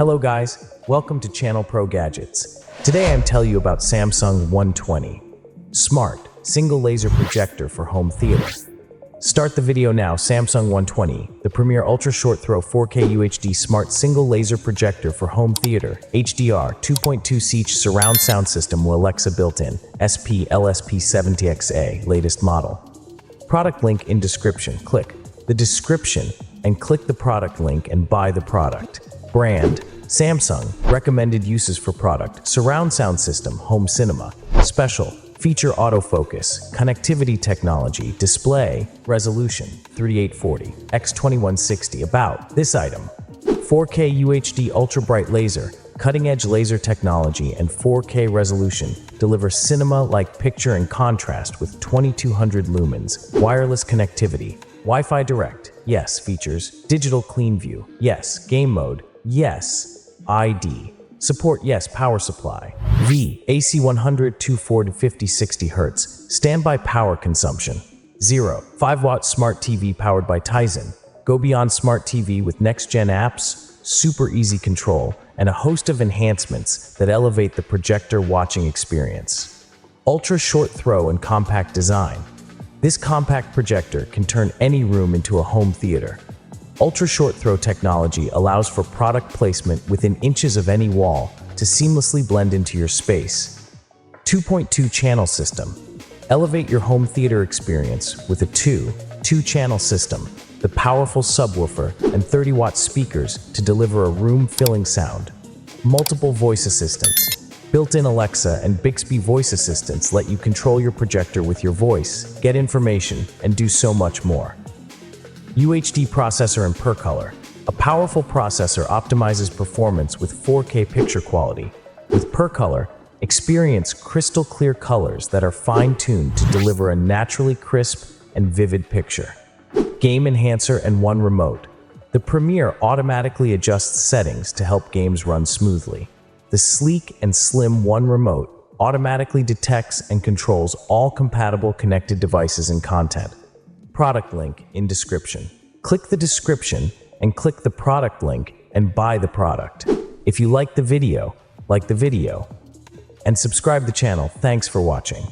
Hello guys, welcome to Channel Pro Gadgets. Today I'm telling you about Samsung 120 Smart Single Laser Projector for Home Theater. Start the video now. Samsung 120, the premier ultra-short throw 4K UHD Smart Single Laser Projector for Home Theater, HDR 2.2 surround sound system with Alexa built-in, LSP70XA, latest model. Product link in description. Click the description and click the product link and buy the product. Brand, Samsung. Recommended uses for product: surround sound system, home cinema. Special feature: autofocus, connectivity technology, display, resolution 3840 x 2160. About this item: 4K UHD Ultra Bright Laser, cutting-edge laser technology and 4K resolution, delivers cinema-like picture and contrast with 2200 lumens, wireless connectivity, Wi-Fi Direct, yes. Features: digital clean view, yes. Game mode, yes. ID support, Yes.Power Supply. V AC 100 240 50 60 Hz. Standby power consumption 0. 5-watt smart TV powered by Tizen. Go beyond smart TV with next-gen apps, super easy control, and a host of enhancements that elevate the projector watching experience. Ultra short throw and compact design. This compact projector can turn any room into a home theater. Ultra short throw technology allows for product placement within inches of any wall to seamlessly blend into your space. 2.2 channel system. Elevate your home theater experience with a 2-channel system, the powerful subwoofer and 30-watt speakers to deliver a room-filling sound. Multiple voice assistants. Built-in Alexa and Bixby voice assistants let you control your projector with your voice, get information, and do so much more. UHD processor and per color. A powerful processor optimizes performance with 4K picture quality. With per color, experience crystal clear colors that are fine-tuned to deliver a naturally crisp and vivid picture. Game enhancer and one remote. The Premiere automatically adjusts settings to help games run smoothly. The sleek and slim One Remote automatically detects and controls all compatible connected devices and content. Product link in description. Click the description and click the product link and buy the product. If you like the video, and subscribe the channel. Thanks for watching.